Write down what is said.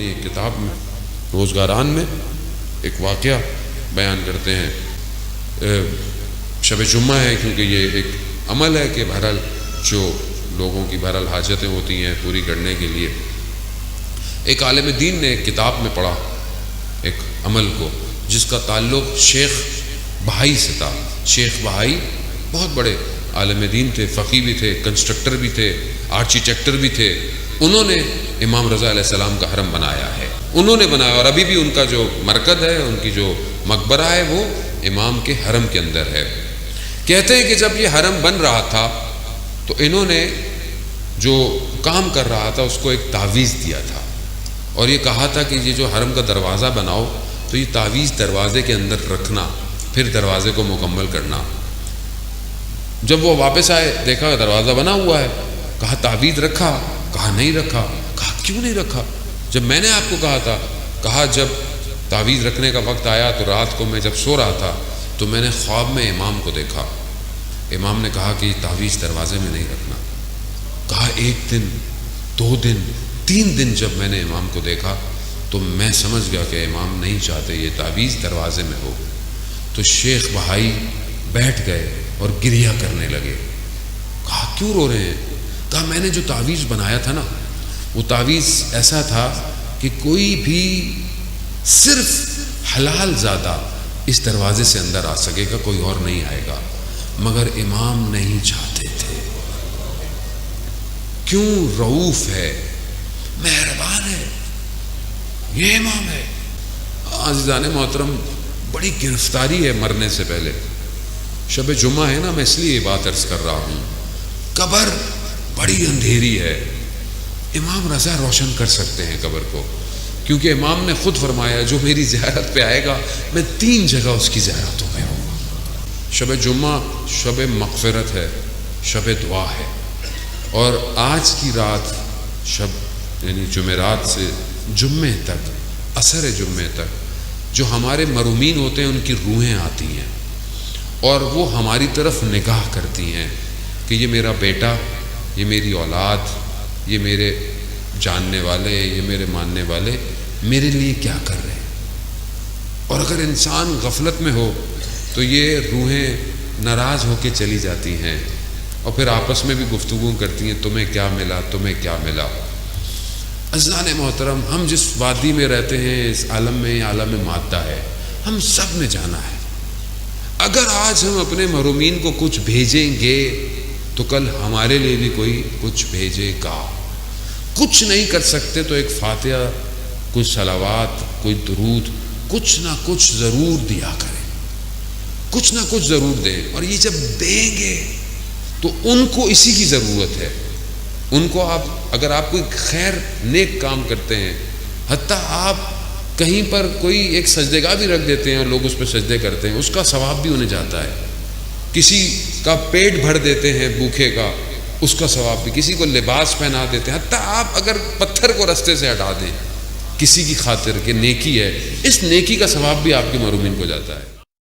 اپنی ایک کتاب میں روزگاران میں ایک واقعہ بیان کرتے ہیں. شب جمعہ ہے، کیونکہ یہ ایک عمل ہے کہ بہرحال جو لوگوں کی بہرحال حاجتیں ہوتی ہیں پوری کرنے کے لیے ایک عالم دین نے ایک کتاب میں پڑھا ایک عمل کو جس کا تعلق شیخ بہائی سے تھا. شیخ بہائی بہت بڑے عالم دین تھے، فقی بھی تھے، کنسٹرکٹر بھی تھے، آرکیٹیکٹر بھی تھے. انہوں نے امام رضا علیہ السلام کا حرم بنایا ہے، انہوں نے بنایا، اور ابھی بھی ان کا جو مرکز ہے، ان کی جو مقبرہ ہے، وہ امام کے حرم کے اندر ہے. کہتے ہیں کہ جب یہ حرم بن رہا تھا تو انہوں نے جو کام کر رہا تھا اس کو ایک تعویذ دیا تھا اور یہ کہا تھا کہ یہ جو حرم کا دروازہ بناؤ تو یہ تعویذ دروازے کے اندر رکھنا، پھر دروازے کو مکمل کرنا. جب وہ واپس آئے دیکھا دروازہ بنا ہوا ہے، کہا تعویذ رکھا؟ کہا نہیں رکھا. کہا کیوں نہیں رکھا؟ جب میں نے آپ کو کہا تھا. کہا جب تعویذ رکھنے کا وقت آیا تو رات کو میں جب سو رہا تھا تو میں نے خواب میں امام کو دیکھا. امام نے کہا کہ یہ تعویذ دروازے میں نہیں رکھنا. کہا 1 دن 2 دن 3 دن جب میں نے امام کو دیکھا تو میں سمجھ گیا کہ امام نہیں چاہتے یہ تعویذ دروازے میں ہو. تو شیخ بہائی بیٹھ گئے اور گریہ کرنے لگے. کہا کیوں رو رہے ہیں؟ کہا میں نے جو تعویذ بنایا تھا نا وہ تعویذ ایسا تھا کہ کوئی بھی صرف حلال زادہ اس دروازے سے اندر آ سکے گا، کوئی اور نہیں آئے گا، مگر امام نہیں چاہتے تھے. کیوں؟ رؤوف ہے، مہربان ہے، یہ امام ہے. عزیزان محترم، بڑی گرفتاری ہے مرنے سے پہلے. شب جمعہ ہے نا، میں اس لیے یہ بات عرض کر رہا ہوں. قبر بڑی اندھیری ہے، امام رضا روشن کر سکتے ہیں قبر کو، کیونکہ امام نے خود فرمایا جو میری زیارت پہ آئے گا میں 3 جگہ اس کی زیارتوں میں ہوں گا. شب جمعہ شب مغفرت ہے، شب دعا ہے، اور آج کی رات شب یعنی جمعرات سے جمعے تک، عصر جمعے تک جو ہمارے مرومین ہوتے ہیں ان کی روحیں آتی ہیں اور وہ ہماری طرف نگاہ کرتی ہیں کہ یہ میرا بیٹا، یہ میری اولاد، یہ میرے جاننے والے، یہ میرے ماننے والے میرے لیے کیا کر رہے ہیں. اور اگر انسان غفلت میں ہو تو یہ روحیں ناراض ہو کے چلی جاتی ہیں اور پھر آپس میں بھی گفتگو کرتی ہیں تمہیں کیا ملا، تمہیں کیا ملا. عزیزان محترم، ہم جس وادی میں رہتے ہیں اس عالم میں، عالم مادہ ہے، ہم سب نے جانا ہے. اگر آج ہم اپنے محرومین کو کچھ بھیجیں گے تو کل ہمارے لیے بھی کوئی کچھ بھیجے گا. کچھ نہیں کر سکتے تو ایک فاتحہ، کچھ صلوات، کوئی درود، کچھ نہ کچھ ضرور دیا کریں، کچھ نہ کچھ ضرور دیں. اور یہ جب دیں گے تو ان کو اسی کی ضرورت ہے. ان کو اگر آپ کوئی خیر نیک کام کرتے ہیں، حتیٰ آپ کہیں پر کوئی ایک سجدے گاہ بھی رکھ دیتے ہیں اور لوگ اس پہ سجدے کرتے ہیں، اس کا ثواب بھی انہیں جاتا ہے. کسی کا پیٹ بھر دیتے ہیں بھوکے کا، اس کا ثواب بھی. کسی کو لباس پہنا دیتے ہیں، حتیٰ آپ اگر پتھر کو رستے سے ہٹا دیں کسی کی خاطر کہ نیکی ہے، اس نیکی کا ثواب بھی آپ کے محرومین کو جاتا ہے.